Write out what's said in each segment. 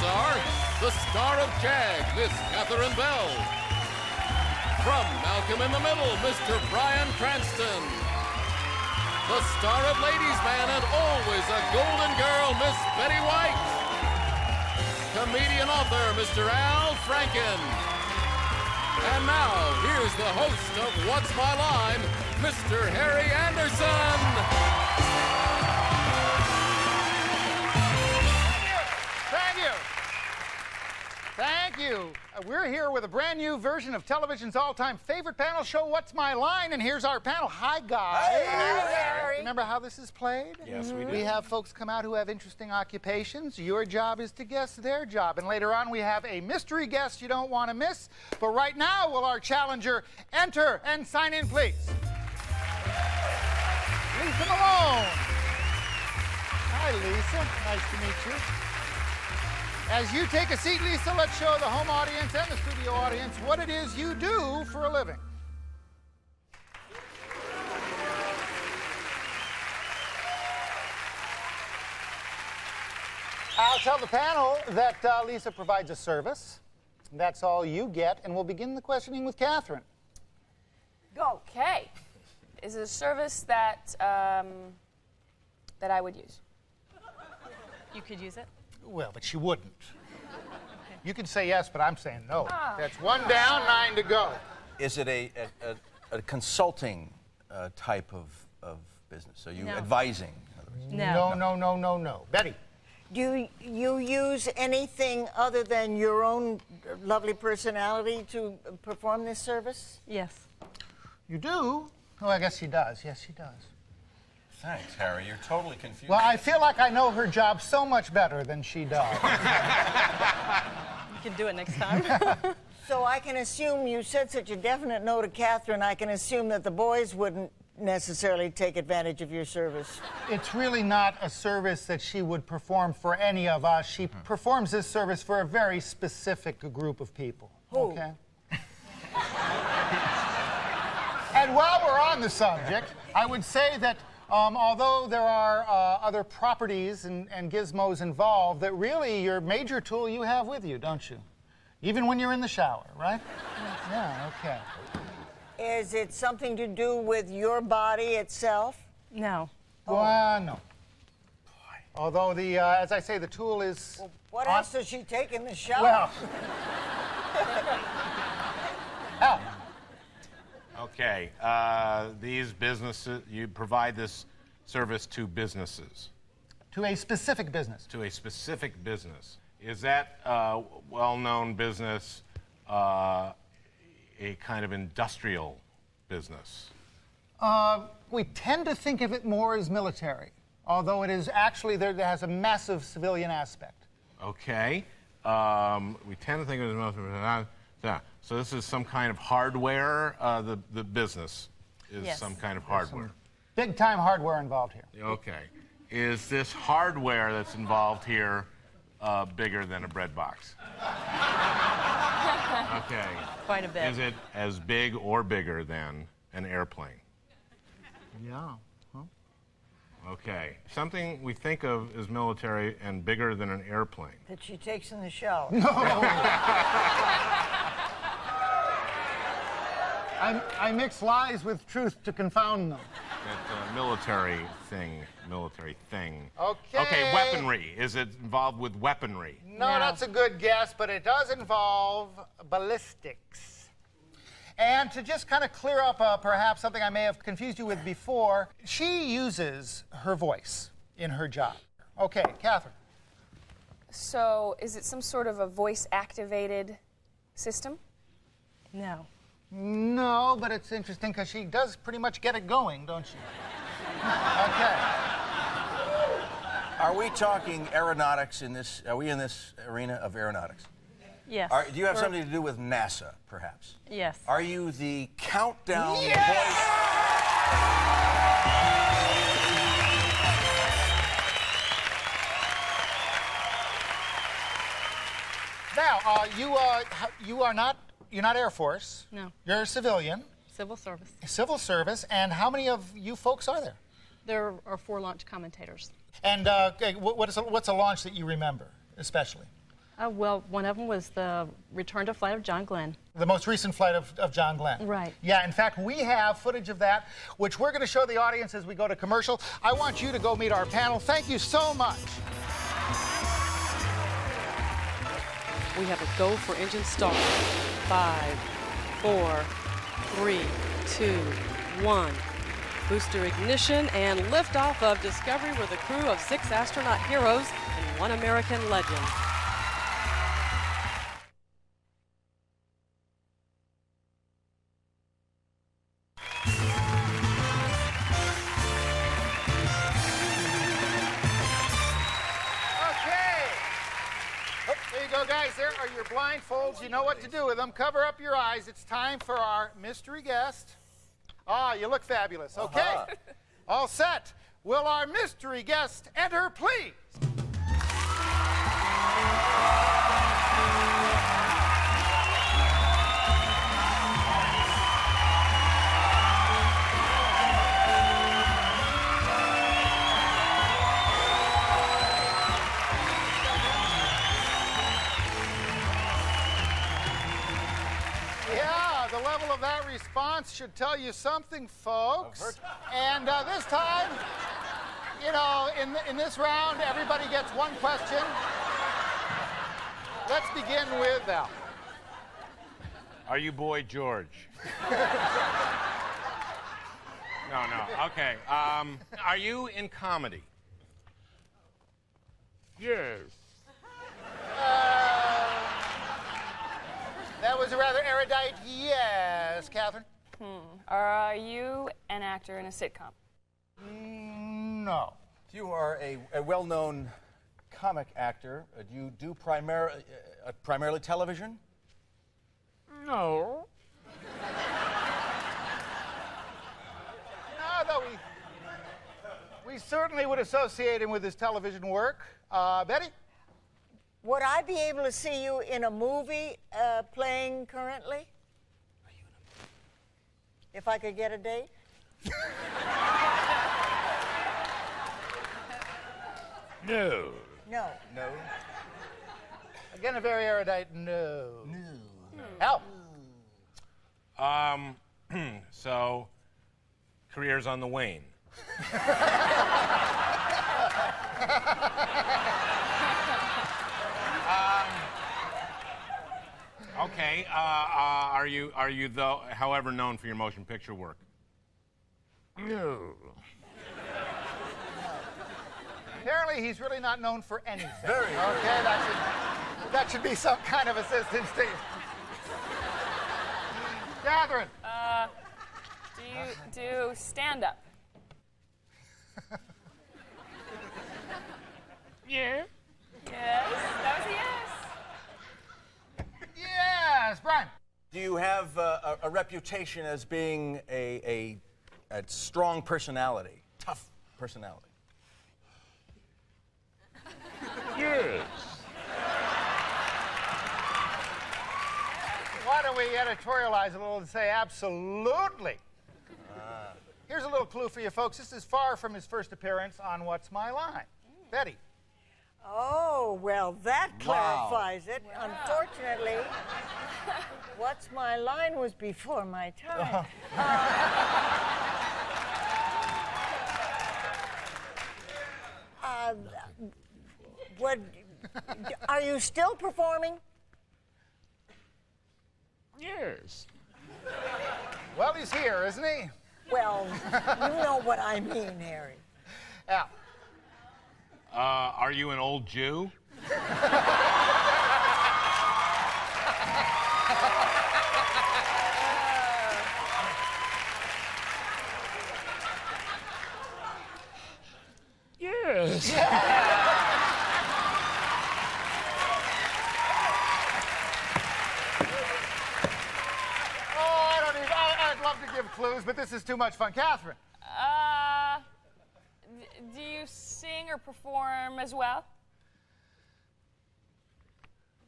are the star of JAG, Miss Catherine Bell. From Malcolm in the Middle, Mr. Bryan Cranston. The star of Ladies' Man and always a golden girl, Miss Betty White. Comedian author, Mr. Al Franken. And now, here's the host of What's My Line, Mr. Harry Anderson. Thank you. Thank you. We're here with a brand new version of television's all-time favorite panel show, What's My Line? And here's our panel. Hi, guys. Hi, Harry. Remember how this is played? Yes, we do. We have folks come out who have interesting occupations. Your job is to guess their job. And later on, we have a mystery guest you don't want to miss. But right now, will our challenger enter and sign in, please? Lisa Malone. Hi, Lisa. Nice to meet you. As you take a seat, Lisa, let's show the home audience and the studio audience what it is you do for a living. I'll tell the panel that Lisa provides a service. That's all you get, and we'll begin the questioning with Catherine. Okay. Is it a service that that I would use? You could use it? Well, but she wouldn't. You can say yes, but I'm saying no. That's one down, 9 to go. Is it a consulting type of business? Are you No. advising? No. No. Betty. Do you use anything other than your own lovely personality to perform this service? Yes. You do? Oh, I guess she does. Yes, she does. Thanks, Harry. You're totally confused. Well, I feel like I know her job so much better than she does. You can do it next time. So I can assume you said such a definite no to Catherine, I can assume that the boys wouldn't necessarily take advantage of your service. It's really not a service that she would perform for any of us. She performs this service for a very specific group of people. Who? Okay? And while we're on the subject, I would say that although there are other properties and gizmos involved, that really your major tool you have with you, don't you? Even when you're in the shower, right? Yeah, okay. Is it something to do with your body itself? No. Well, no. Although as I say, the tool is... Well, what else does she take in the shower? Well... Al. Okay, these businesses, you provide this service to businesses. To a specific business. To a specific business. Is that a well-known business a kind of industrial business? We tend to think of it more as military, although it is actually, there has a massive civilian aspect. Okay, we tend to think of it as military. So this is some kind of hardware. The business is Yes. some kind of hardware. Big-time hardware involved here. Okay. Is this hardware that's involved here bigger than a bread box? Okay. Quite a bit. Is it as big or bigger than an airplane? Yeah. Okay. Something we think of as military and bigger than an airplane. That she takes in the shower. I mix lies with truth to confound them. That military thing. Okay. Okay, weaponry. Is it involved with weaponry? No, No. that's a good guess, but it does involve ballistics. And to just kind of clear up perhaps something I may have confused you with before, she uses her voice in her job. Okay, Catherine. So is it some sort of a voice-activated system? No. No, but it's interesting because she does pretty much get it going, don't she? Okay. Are we talking aeronautics in this? Are we in this arena of aeronautics? Yes. Do you have something to do with NASA, perhaps? Yes. Are you the countdown voice? Now, you're not Air Force. No. You're a civilian. Civil service. Civil service. And how many of you folks are there? There are 4 launch commentators. And what's a launch that you remember, especially? Well, one of them was the Return to Flight of John Glenn. The most recent flight of John Glenn. Right. Yeah, in fact, we have footage of that, which we're going to show the audience as we go to commercial. I want you to go meet our panel. Thank you so much. We have a go for engine start. 5, 4, 3, 2, 1. Booster ignition and liftoff of Discovery with a crew of 6 astronaut heroes and 1 American legend. There are your blindfolds. You know what to do with them. Cover up your eyes. It's time for our mystery guest. Ah, you look fabulous. Okay. All set. Will our mystery guest enter, please? The level of that response should tell you something, folks. And this time, you know, in this round, everybody gets 1 question. Let's begin with Al. Are you Boy George? No. Okay. Are you in comedy? Yes. That was a rather erudite yes, Catherine. Are you an actor in a sitcom? No. You are a well-known comic actor. Do you do primarily television? No. No, though we certainly would associate him with his television work. Betty? Would I be able to see you in a movie playing currently? If I could get a date? No. No. No. Again, a very erudite no. No. Al? So, career's on the wane. Okay. Are you though, however, known for your motion picture work? No. Apparently, he's really not known for anything. Very. Okay, that should be some kind of assistance to you. Catherine. Do you do stand-up? Yeah. Yes, that was a yes. Yes, Bryan. Do you have a reputation as being a strong personality, tough personality? Yes. Why don't we editorialize a little and say absolutely? Here's a little clue for you folks. This is far from his first appearance on What's My Line. Betty. Oh, well, that clarifies it. Wow. Unfortunately, What's My Line was before my time. Are you still performing? Yes. Well, he's here, isn't he? Well, you know what I mean, Harry. Al. Are you an old Jew? Yes. I'd love to give clues, but this is too much fun. Catherine. Do you sing or perform as well?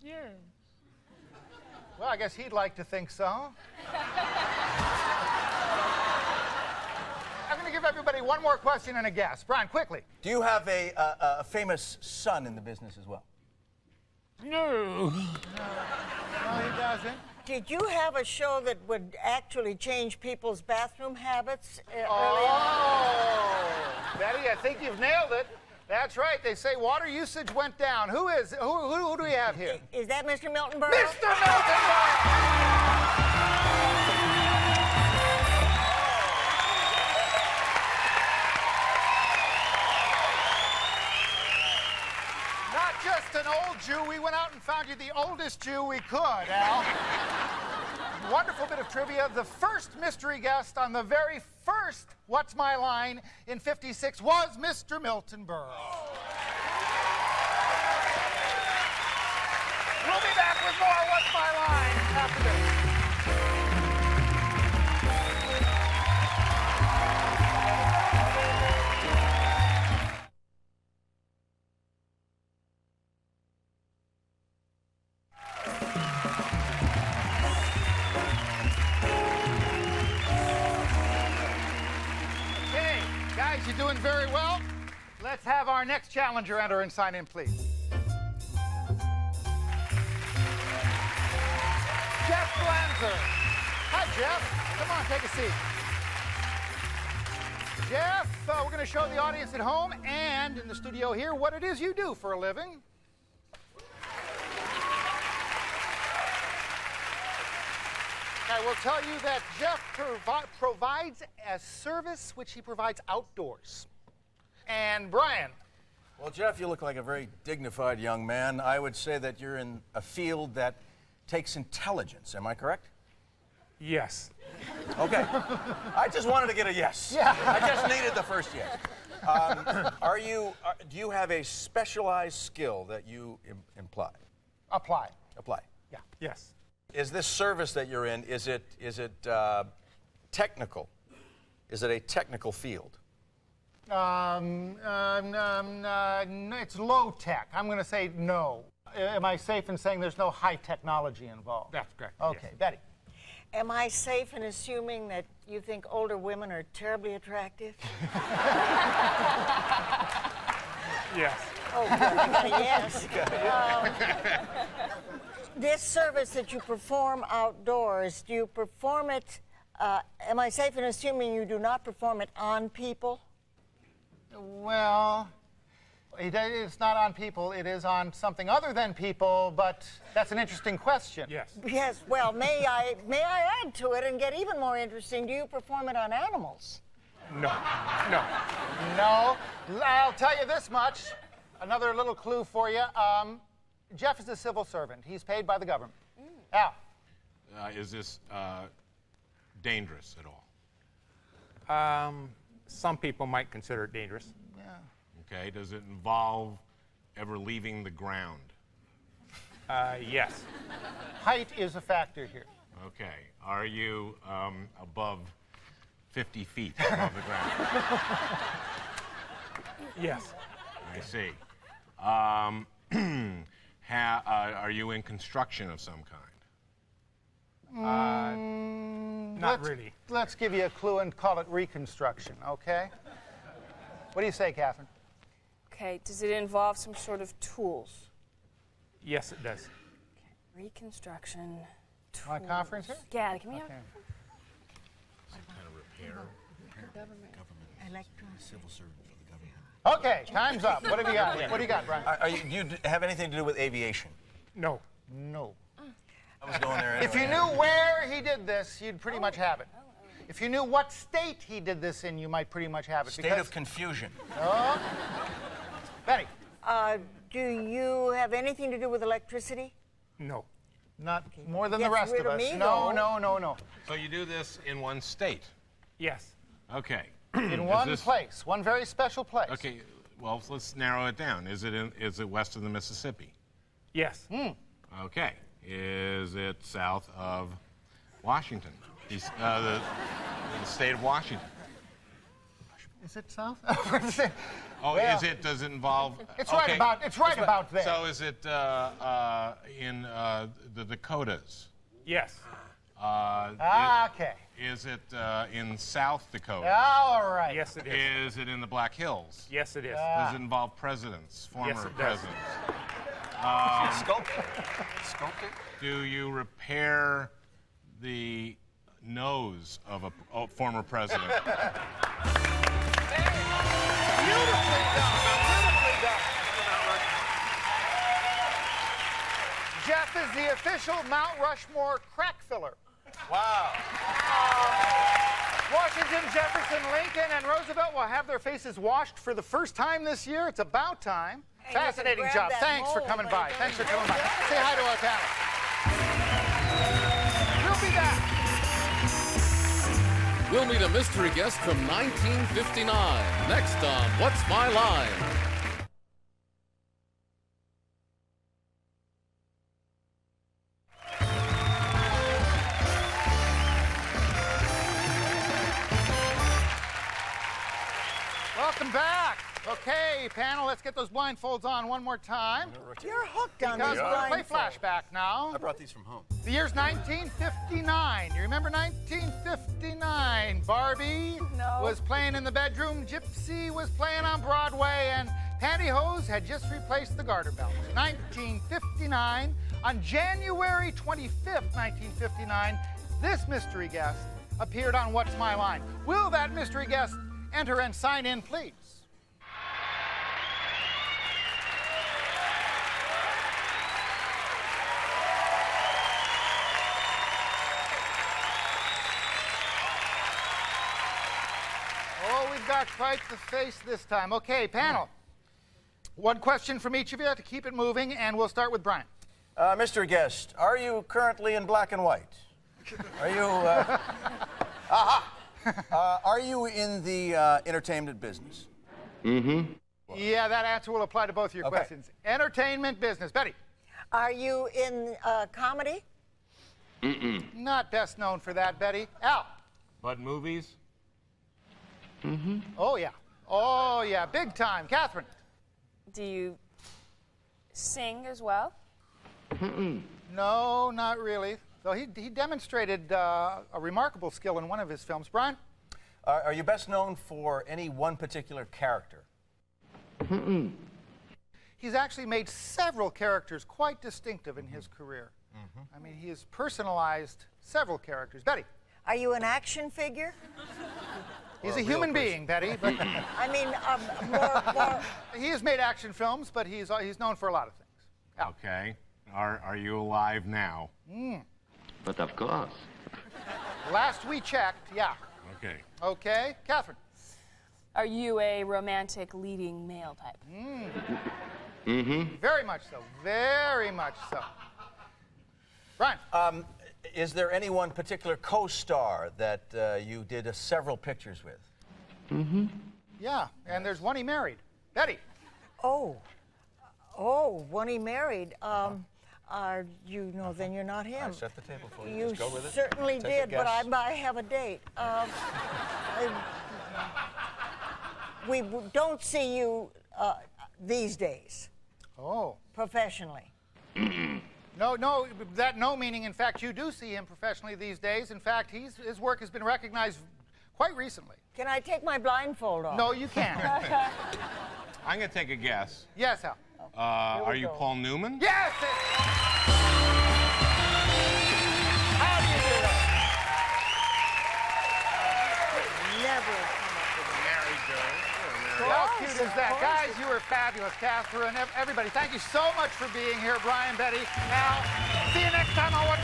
Yeah. Well, I guess he'd like to think so. I'm going to give everybody one more question and a guess. Bryan, quickly. Do you have a famous son in the business as well? No, he doesn't. Did you have a show that would actually change people's bathroom habits early on? Oh, Betty, I think you've nailed it. That's right. They say water usage went down. Who do we have here? Is that Mr. Milton Berle? Mr. Milton Berle! Not just an old Jew. We went out and found you the oldest Jew we could, Al. Wonderful bit of trivia. The first mystery guest on the very first What's My Line in '56 was Mr. Milton Berle. We'll be back with more What's My Line after this. Okay, guys, you're doing very well. Let's have our next challenger enter and sign in, please. Jeff Glanzer. Hi, Jeff. Come on, take a seat. Jeff, we're going to show the audience at home and in the studio here what it is you do for a living. I will tell you that Jeff provides a service which he provides outdoors. And Brian. Well, Jeff, you look like a very dignified young man. I would say that you're in a field that takes intelligence. Am I correct? Yes. Okay. I just wanted to get a yes. Yeah. I just needed the first yes. Do you have a specialized skill that you apply? Apply. Yeah. Yes. Is this service that you're in, is it technical? Is it a technical field? It's low tech. I'm going to say no. Am I safe in saying there's no high technology involved? That's correct. Okay, yes. Betty. Am I safe in assuming that you think older women are terribly attractive? Yes. Oh, good. I got a yes. This service that you perform outdoors, do you perform it, am I safe in assuming you do not perform it on people? Well, it's not on people. It is on something other than people, but that's an interesting question. Yes. Yes, well, may I add to it and get even more interesting? Do you perform it on animals? No. No. No. I'll tell you this much. Another little clue for you. Jeff is a civil servant. He's paid by the government. Al. Is this dangerous at all? Some people might consider it dangerous. Yeah. Okay. Does it involve ever leaving the ground? Yes. Height is a factor here. Okay. Are you above 50 feet above the ground? Yes. I see. Are you in construction of some kind? Not really. Let's give you a clue and call it reconstruction, okay? What do you say, Catherine? Okay, does it involve some sort of tools? Yes, it does. Reconstruction. My conference here? Yeah, can we have... Okay. Some kind of repair? Government. Civil servant for the government. Okay, time's up. What have you got? What do you got, Brian? Do you have anything to do with aviation? No. No. I was going there anyway. If you knew where he did this, you'd pretty much have it. If you knew what state he did this in, you might pretty much have it. State of confusion. Oh. Betty. Do you have anything to do with electricity? No. Not more than Gets the rest rid of of us. me, No, though. no. So you do this in one state? Yes. Okay. In one place, one very special place. Okay. Well, let's narrow it down. Is it west of the Mississippi? Yes. Okay. Is it south of Washington? The state of Washington. Is it south? Oh, Well, does it involve? It's right about there. So is it in the Dakotas? Yes. Okay. Is it in South Dakota? All right. Yes, it is. Is it in the Black Hills? Yes, it is. Does it involve presidents, former Yes, it does. presidents? Sculptor. Sculptor? Do you repair the nose of a former president? Beautifully done. Beautifully done. Jeff is the official Mount Rushmore crack filler. Wow. Washington, Jefferson, Lincoln, and Roosevelt will have their faces washed for the first time this year. It's about time. Hey, Fascinating you can job. grab that Thanks for mold, coming but by. it Thanks for doesn't coming by. look Say hi to our panel. We'll be back. We'll meet a mystery guest from 1959 next on What's My Line? Welcome back. Okay, panel, let's get those blindfolds on one more time. You're hooked on Because these we're going to play blindfolds. Flashback now. I brought these from home. The year's 1959. You remember 1959? Barbie No. was playing in the bedroom, Gypsy was playing on Broadway, and Pantyhose had just replaced the garter belt. 1959. On January 25th, 1959, this mystery guest appeared on What's My Line. Will that mystery guest enter and sign in, please? Oh, we've got quite the face this time. Okay, panel. One question from each of you to keep it moving, and we'll start with Brian. Mr. Guest, are you currently in black and white? Are you, are you in the entertainment business? Yeah, that answer will apply to both of your Okay. questions. Entertainment business. Betty. Are you in comedy? Not best known for that, Betty. Al. But movies? Oh, yeah. Oh, yeah. Big time. Catherine. Do you sing as well? No, not really. Though he demonstrated a remarkable skill in one of his films. Brian? Are you best known for any one particular character? He's actually made several characters quite distinctive in his career. I mean, he has personalized several characters. Betty? Are you an action figure? He's Or a a real human person. being, Betty. But I mean, more he has made action films, but he's known for a lot of things. Al. Okay. Are you alive now? But of course. Last we checked, yeah. Okay. Okay. Catherine? Are you a romantic leading male type? Very much so. Very much so. Brian? Is there any one particular co-star that you did several pictures with? Yeah, and there's one he married. Betty? Oh, when he married, you know, then you're not him. I set the table for you. You Just go with it. certainly Take a did, but I guess. have a date. We don't see you these days, Oh. professionally. No, that no meaning, in fact, you do see him professionally these days. In fact, his work has been recognized quite recently. Can I take my blindfold off? No, you can't. I'm going to take a guess. Yes, Al. Are you Paul Newman? Yes! How do you do that? Never come up with Married girl. How cute is that? Guys, you were fabulous. Catherine, everybody, thank you so much for being here. Brian, Betty, Al. See you next time on What's